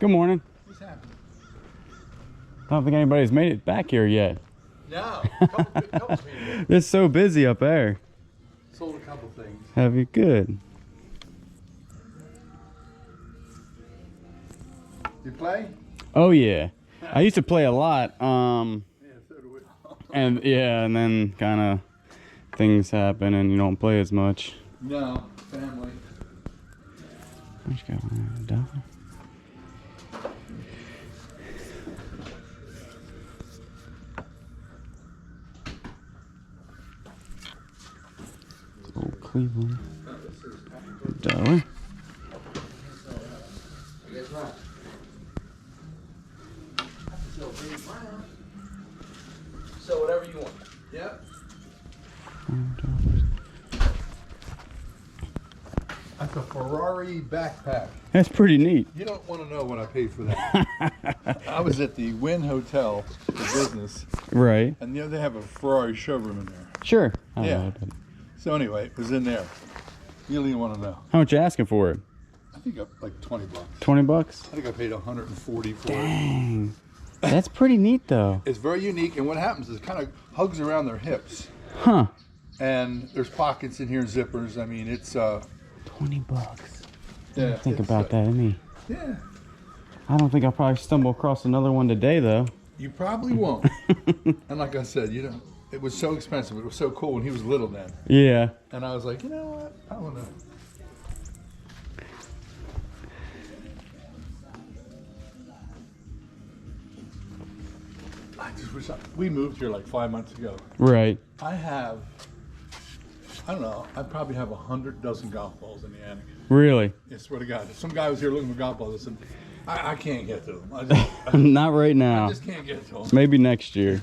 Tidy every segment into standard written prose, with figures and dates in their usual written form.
Good morning. What's happening? I don't think anybody's made it back here yet. No. Couple people. It's so busy up there. Sold a couple things. Have you? Good. You play? Oh yeah. I used to play a lot. Yeah, so do we. And then kind of things happen and you don't play as much. No, family. I just got $1. Old Cleveland. $1. So whatever you want. Yep. $1. That's a Ferrari backpack. That's pretty neat. You don't want to know what I paid for that. I was at the Wynn Hotel for business. Right. And they have a Ferrari showroom in there. Sure. I Yeah. know, but So anyway, it was in there. You don't even want to know. how much you asking for it? I think like $20. $20? I think I paid $140 for it. Dang. That's pretty neat though. It's very unique, and what happens is it kind of hugs around their hips. Huh. And there's pockets in here, zippers. I mean, it's $20. yeah. Think it's, about that, me. Yeah. I don't think I'll probably stumble across another one today though. You probably won't. And like I said, it was so expensive. It was so cool when he was little then. Yeah. And I was like, you know what? I want to. I just wish we moved here like 5 months ago. Right. I don't know, I probably have 100 dozen golf balls in the attic. Really? I swear to God. If some guy was here looking for golf balls, I said, I can't get to them. Not right now. I just can't get to them. Maybe next year.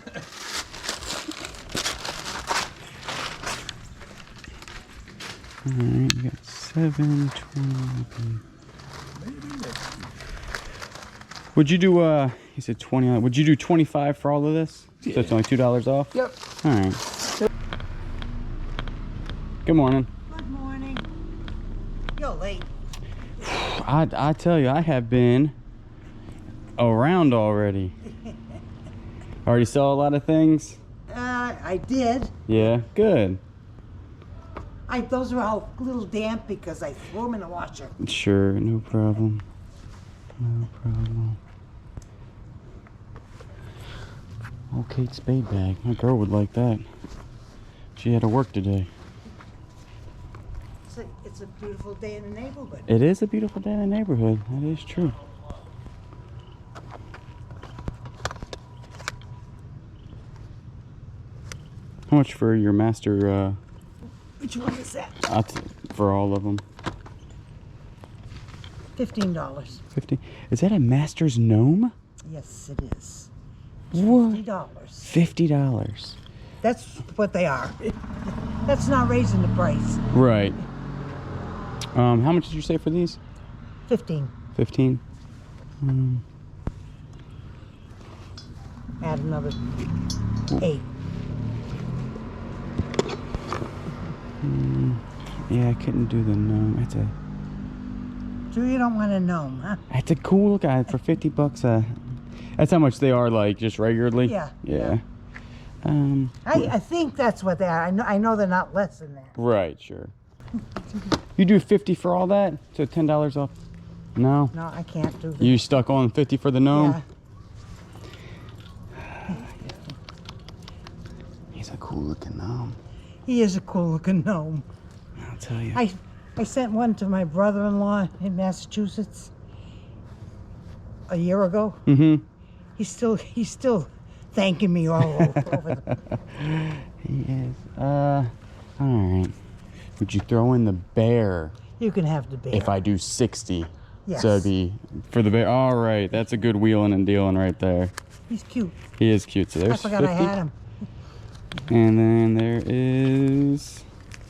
Alright, you got 7, 20. Would you do, you said 20, would you do 25 for all of this? Yeah. So it's only $2 off? Yep. Alright. Good morning. Good morning. You're late. I tell you, I have been around already. Already saw a lot of things? I did. Yeah, good. Those are all a little damp because I threw them in the washer. Sure, no problem. No problem. Oh, Kate Spade bag. My girl would like that. She had to work today. It's a beautiful day in the neighborhood. It is a beautiful day in the neighborhood. That is true. How much for your master? Which one is that? For all of them. $15. 50. Is that a master's gnome? Yes, it is. What? $50. $50. That's what they are. That's not raising the price. Right. How much did you say for these? 15. 15. Add another 8. Yeah, I couldn't do the gnome. So you don't want a gnome, huh? It's a cool guy for $50. That's how much they are, like just regularly. Yeah. Yeah. I think that's what they are. I know they're not less than that. Right. Sure. You do 50 for all that, so $10 off. No. No, I can't do that. You stuck on 50 for the gnome. Yeah. He's a cool looking gnome. He is a cool looking gnome. I'll tell you. I sent one to my brother-in-law in Massachusetts a year ago. Mm-hmm. He's still thanking me all over. He is. All right. Would you throw in the bear? You can have the bear. If I do 60. Yes. So it'd be for the bear. All right. That's a good wheeling and dealing right there. He's cute. He is cute. So there's I forgot 50. I had him. And then there is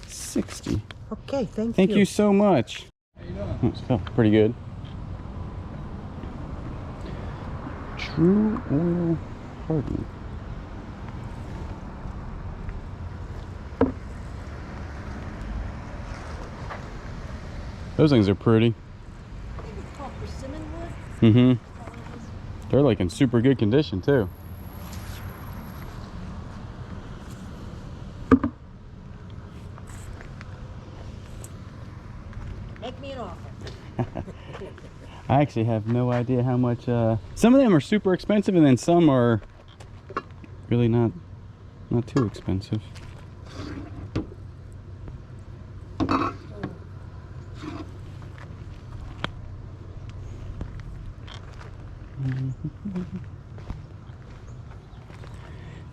60. Okay, thank you. Thank you so much. How you doing? Oh, it felt pretty good. True oil harden. Those things are pretty. It's called persimmon wood. Mm-hmm. They're like in super good condition too. Make me an offer. I actually have no idea how much. Some of them are super expensive, and then some are really not too expensive.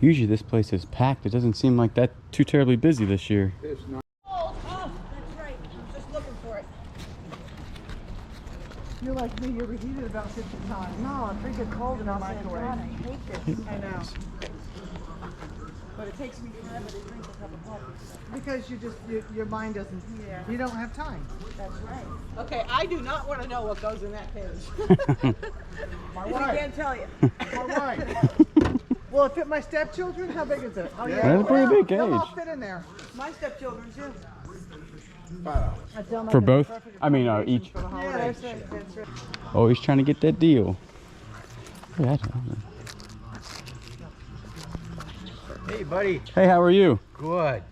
Usually this place is packed. It doesn't seem like that too terribly busy this year. It's not. Oh, that's right. I'm just looking for it. You're like me, you reheat it about 50 times. No, I think it's cold enough. Microwave. I hate this. I know. But it takes me forever to drink a cup of coffee. Because your mind doesn't, you don't have time. That's right. Okay, I do not want to know what goes in that cage. My wife. I can't tell you. My wife. Will it fit my stepchildren? How big is it? Oh, yeah. That's a pretty big cage. They'll all fit in there. My stepchildren too. For both? I mean, each. Yeah, that's right. Always trying to get that deal. Yeah, Hey, buddy. hey, how are you? Good.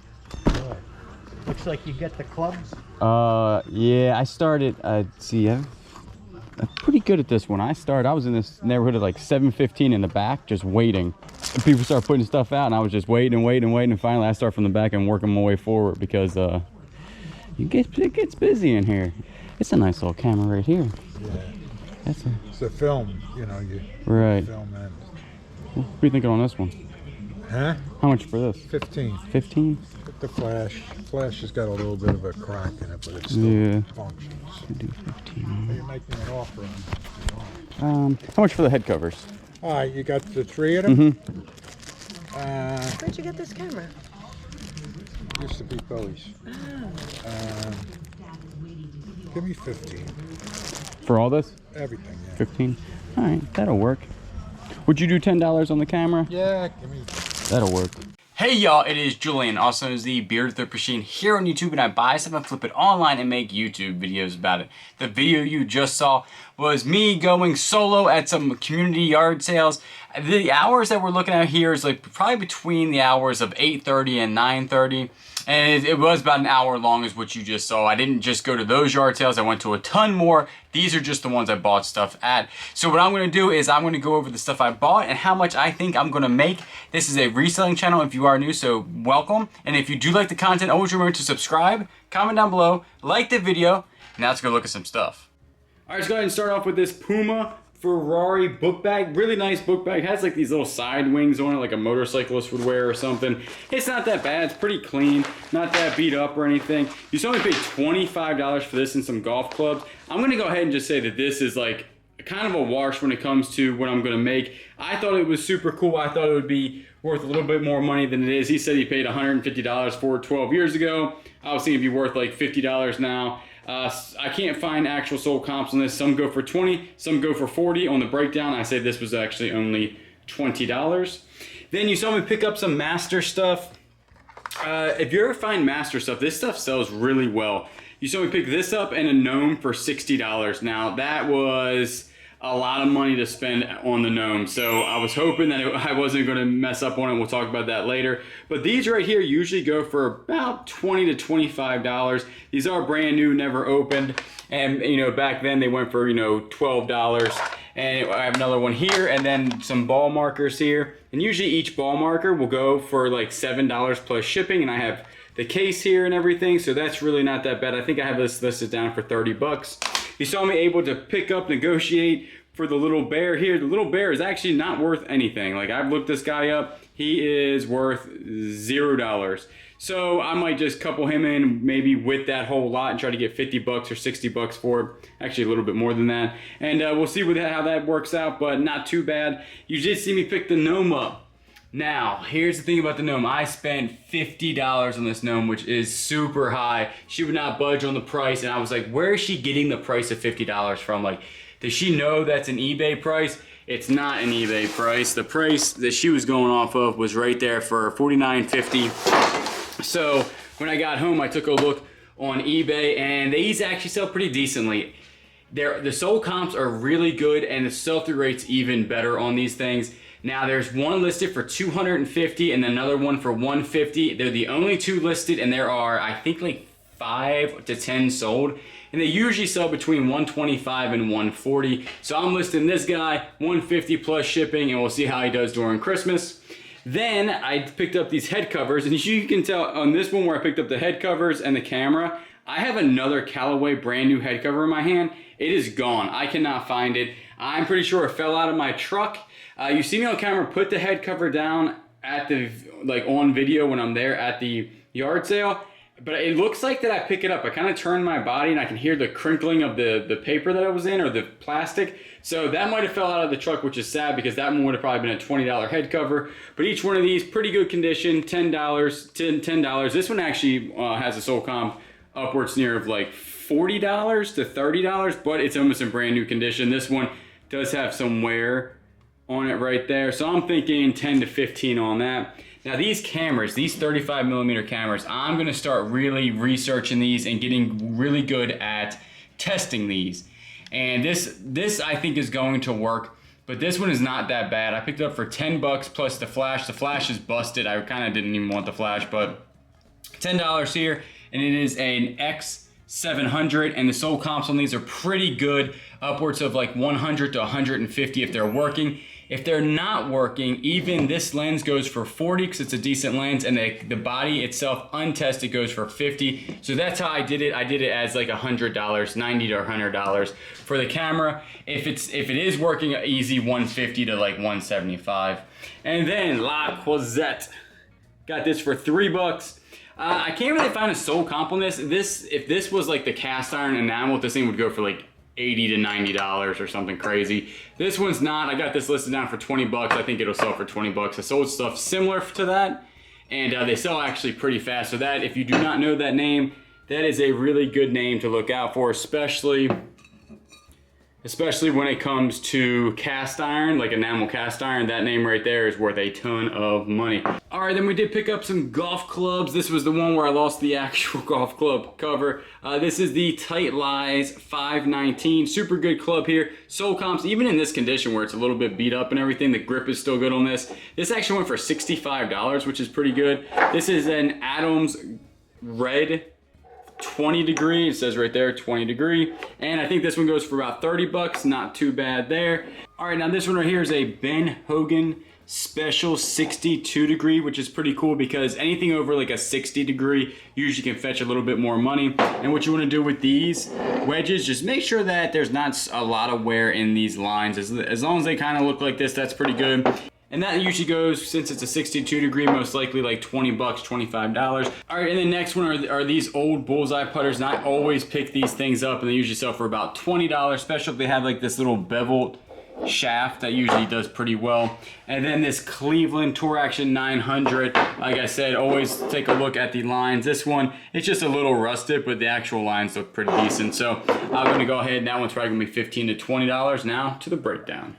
Good. Looks like you get the clubs. Yeah, I started. See, I'm pretty good at this one. I was in this neighborhood at like 7:15 in the back, just waiting. And people start putting stuff out, and I was just waiting and waiting and waiting. And finally, I start from the back and working my way forward because it gets busy in here. It's a nice little camera right here. Yeah. It's a film, you know, you Right. film in. What are you thinking on this one? Huh? How much for this? 15. 15? With the flash. Flash has got a little bit of a crack in it, but it still Yeah. functions. Do 15. You're making an offer on. How much for the head covers? All right, you got the 3 of them? Mm-hmm. Where'd you get this camera? Used to be Billy's. Give me 15. For all this? Everything, yeah. 15? All right, that'll work. Would you do $10 on the camera? Yeah, give me. That'll work. Hey y'all, it is Julian, also known as the Bearded Thrift Machine here on YouTube, and I buy stuff and flip it online and make YouTube videos about it. The video you just saw was me going solo at some community yard sales. The hours that we're looking at here is like probably between the hours of 8:30 and 9:30. And it was about an hour long is what you just saw. I didn't just go to those yard sales. I went to a ton more. These are just the ones I bought stuff at. So what I'm going to do is I'm going to go over the stuff I bought and how much I think I'm going to make. This is a reselling channel if you are new, so welcome. And if you do like the content, always remember to subscribe, comment down below, like the video. Now let's go look at some stuff. All right, let's go ahead and start off with this Puma Ferrari book bag. Really nice book bag. It has like these little side wings on it like a motorcyclist would wear or something. It's not that bad. It's pretty clean. Not that beat up or anything. You saw me pay $25 for this and some golf clubs. I'm going to go ahead and just say that this is like kind of a wash when it comes to what I'm going to make. I thought it was super cool. I thought it would be worth a little bit more money than it is. He said he paid $150 for it 12 years ago. I was thinking it'd be worth like $50 now. I can't find actual sold comps on this. Some go for 20, some go for 40. On the breakdown, I say this was actually only $20. Then you saw me pick up some Master stuff. If you ever find Master stuff, this stuff sells really well. You saw me pick this up and a gnome for $60. Now that was a lot of money to spend on the gnome, so I was hoping that I wasn't going to mess up on it. We'll talk about that later. But these right here usually go for about $20 to $25. These are brand new, never opened, and you know, back then they went for, you know, $12. And I have another one here, and then some ball markers here, and usually each ball marker will go for like $7 plus shipping, and I have the case here and everything, so that's really not that bad. I think I have this listed down for 30 bucks. You saw me able to pick up, negotiate for the little bear here. The little bear is actually not worth anything. Like, I've looked this guy up. He is worth $0. So I might just couple him in maybe with that whole lot and try to get 50 bucks or 60 bucks for it. Actually a little bit more than that. And we'll see how that works out, but not too bad. You did see me pick the gnome up. Now, here's the thing about the gnome. I spent $50 on this gnome, which is super high. She would not budge on the price, and I was like, where is she getting the price of $50 from? Like, does she know that's an eBay price? It's not an eBay price. The price that she was going off of was right there for $49.50. So when I got home, I took a look on eBay, and these actually sell pretty decently. The sold comps are really good, and the sell-through rate's even better on these things. Now there's one listed for $250 and another one for $150. They're the only two listed, and there are, I think, like 5 to 10 sold. And they usually sell between $125 and $140. So I'm listing this guy, $150 plus shipping, and we'll see how he does during Christmas. Then I picked up these head covers, and as you can tell on this one where I picked up the head covers and the camera, I have another Callaway brand new head cover in my hand. It is gone. I cannot find it. I'm pretty sure it fell out of my truck. You see me on camera put the head cover down at the, like on video when I'm there at the yard sale, but it looks like that I pick it up. I kind of turn my body and I can hear the crinkling of the paper that I was in, or the plastic. So that might have fell out of the truck, which is sad because that one would have probably been a $20 head cover. But each one of these, pretty good condition, $10. This one actually has a sold comp upwards near of like $40 to $30, but it's almost in brand new condition. This one does have some wear on it right there, so I'm thinking 10 to 15 on that. Now these cameras, these 35mm cameras, I'm gonna start really researching these and getting really good at testing these. And this I think is going to work, but this one is not that bad. I picked it up for 10 bucks plus the flash. The flash is busted. I kind of didn't even want the flash, but $10 here, and it is an X700, and the sold comps on these are pretty good, upwards of like 100 to 150 if they're working. If they're not working, even this lens goes for 40 because it's a decent lens, and the body itself untested goes for 50. So that's how I did it. I did it as like $100, $90 to $100 for the camera. If it is working, easy 150 to like 175. And then La Croisette, got this for 3 bucks. I can't really find a sold comp on this. If this was like the cast iron enamel, this thing would go for like $80 to $90 or something crazy. This one's not. I got this listed down for 20 bucks. I think it'll sell for 20 bucks. I sold stuff similar to that, and they sell actually pretty fast. So that, if you do not know that name, that is a really good name to look out for, especially when it comes to cast iron, like enamel cast iron. That name right there is worth a ton of money. All right, then we did pick up some golf clubs. This was the one where I lost the actual golf club cover. This is the Tight Lies 519. Super good club here. Sold comps, even in this condition where it's a little bit beat up and everything, the grip is still good on this. This actually went for $65, which is pretty good. This is an Adams Red 20 degree. It says right there 20 degree, and I think this one goes for about 30 bucks. Not too bad there. All right, now this one right here is a Ben Hogan Special 62 degree, which is pretty cool because anything over like a 60 degree usually can fetch a little bit more money. And what you want to do with these wedges, just make sure that there's not a lot of wear in these lines. As long as they kind of look like this, that's pretty good. And that usually goes, since it's a 62 degree, most likely like 20 bucks, $25. All right, and the next one are these old Bullseye Putters. And I always pick these things up, and they usually sell for about $20, especially if they have like this little beveled shaft. That usually does pretty well. And then this Cleveland Tour Action 900. Like I said, always take a look at the lines. This one, it's just a little rusted, but the actual lines look pretty decent. So I'm gonna go ahead, that one's probably gonna be $15 to $20. Now to the breakdown.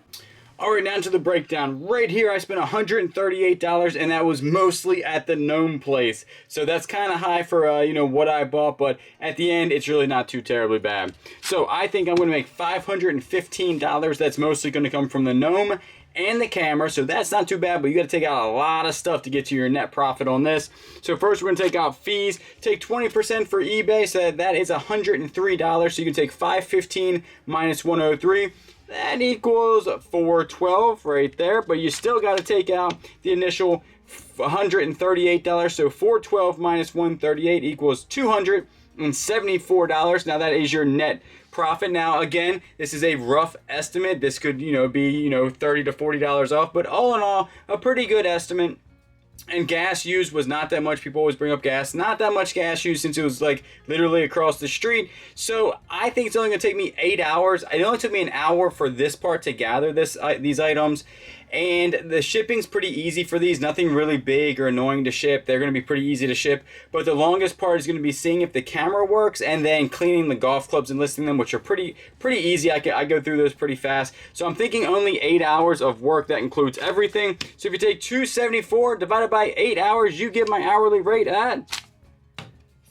All right, now to the breakdown. Right here, I spent $138, and that was mostly at the Gnome place. So that's kind of high for, you know, what I bought, but at the end, it's really not too terribly bad. So I think I'm going to make $515. That's mostly going to come from the Gnome and the camera, so that's not too bad, but you got to take out a lot of stuff to get to your net profit on this. So first, we're going to take out fees. Take 20% for eBay, so that is $103. So you can take $515 minus $103. That equals $412 right there, but you still got to take out the initial $138. So $412 minus $138 equals $274. Now that is your net profit. Now again, this is a rough estimate. This could, you know, be, you know, $30 to $40 off, but all in all, a pretty good estimate. And gas used was not that much. People always bring up gas. Not that much gas used since it was like literally across the street. So I think it's only going to take me 8 hours. It only took me an hour for this part to gather these items. And the shipping's pretty easy for these. Nothing really big or annoying to ship. They're going to be pretty easy to ship. But the longest part is going to be seeing if the camera works and then cleaning the golf clubs and listing them, which are pretty easy. I go through those pretty fast. So I'm thinking only 8 hours of work. That includes everything. So if you take $274 divided by 8 hours, you get my hourly rate at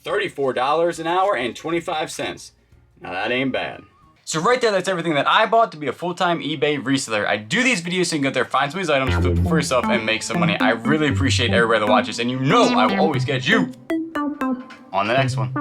$34 an hour and 25 cents. Now that ain't bad. So right there, that's everything that I bought to be a full-time eBay reseller. I do these videos so you can go there, find some of these items, flip them for yourself, and make some money. I really appreciate everybody that watches, and you know I will always get you on the next one.